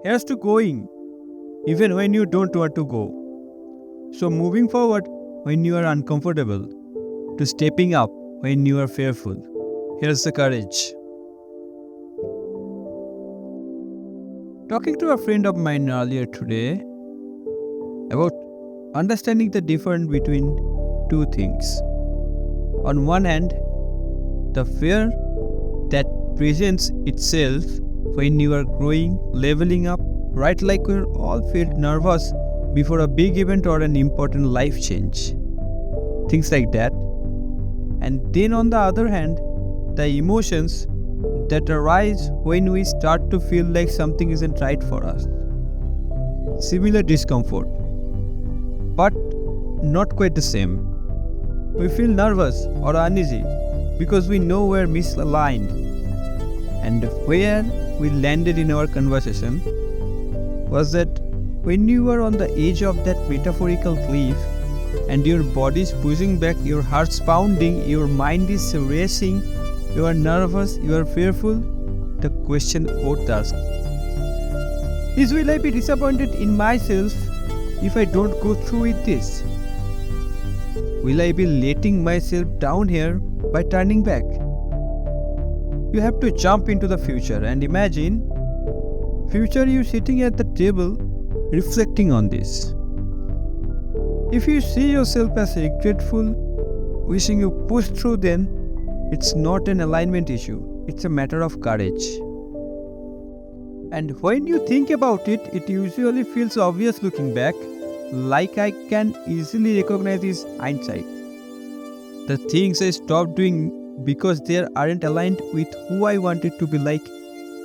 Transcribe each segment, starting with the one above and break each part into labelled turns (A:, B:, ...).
A: Here's to going, even when you don't want to go. So moving forward when you are uncomfortable, to stepping up when you are fearful. Here's the courage. Talking to a friend of mine earlier today about understanding the difference between two things. On one hand, the fear that presents itself when you are growing, leveling up, right, like we all feel nervous before a big event or an important life change. Things like that. And then on the other hand, the emotions that arise when we start to feel like something isn't right for us. Similar discomfort, but not quite the same. We feel nervous or uneasy because we know we're misaligned. And where we landed in our conversation was that when you were on the edge of that metaphorical cliff and your body is pushing back, your heart's pounding, your mind is racing, you are nervous, you are fearful, the question worth asking is, will I be disappointed in myself if I don't go through with this? Will I be letting myself down here by turning back? You have to jump into the future and imagine future you sitting at the table reflecting on this. If you see yourself as regretful, wishing you pushed through, then it's not an alignment issue, it's a matter of courage. And when you think about it, it usually feels obvious looking back, like I can easily recognize this hindsight. The things I stopped doing because they aren't aligned with who I wanted to be like.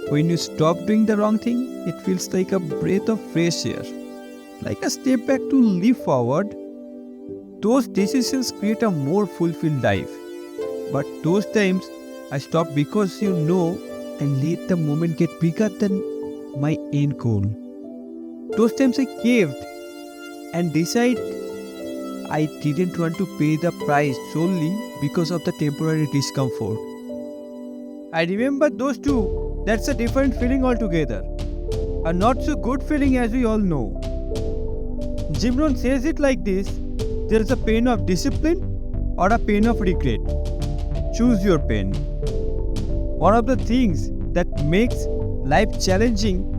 A: When you stop doing the wrong thing, it feels like a breath of fresh air, like a step back to leap forward. Those decisions create a more fulfilled life. But those times I stopped because and let the moment get bigger than my end goal. Those times I caved and decided I didn't want to pay the price solely because of the temporary discomfort. I remember those two. That's a different feeling altogether. A not so good feeling, as we all know. Jim Rohn says it like this: there is a pain of discipline or a pain of regret. Choose your pain. One of the things that makes life challenging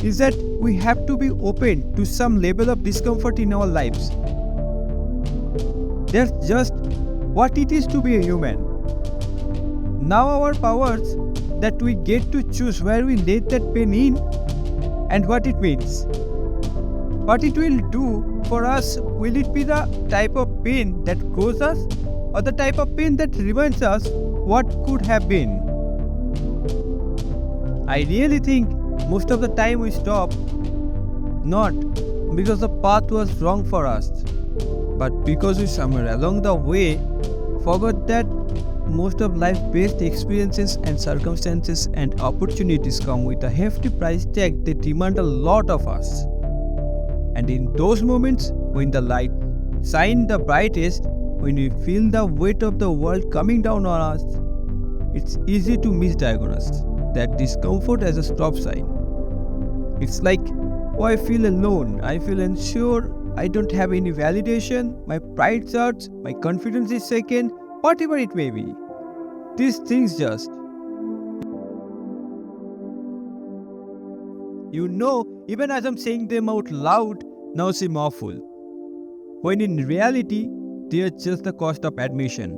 A: is that we have to be open to some level of discomfort in our lives. That's just what it is to be a human. Now our powers that we get to choose where we let that pain in and what it means. What it will do for us, will it be the type of pain that grows us or the type of pain that reminds us what could have been? I really think most of the time we stop not because the path was wrong for us, but because we somewhere along the way forgot that most of life's best experiences and circumstances and opportunities come with a hefty price tag that demand a lot of us. And in those moments, when the light shines the brightest, when we feel the weight of the world coming down on us, it's easy to misdiagnose that discomfort as a stop sign. It's like, oh, I feel alone, I feel unsure, I don't have any validation, my pride hurts, my confidence is shaken, whatever it may be. These things just, even as I'm saying them out loud, now seem awful. When in reality, they're just the cost of admission.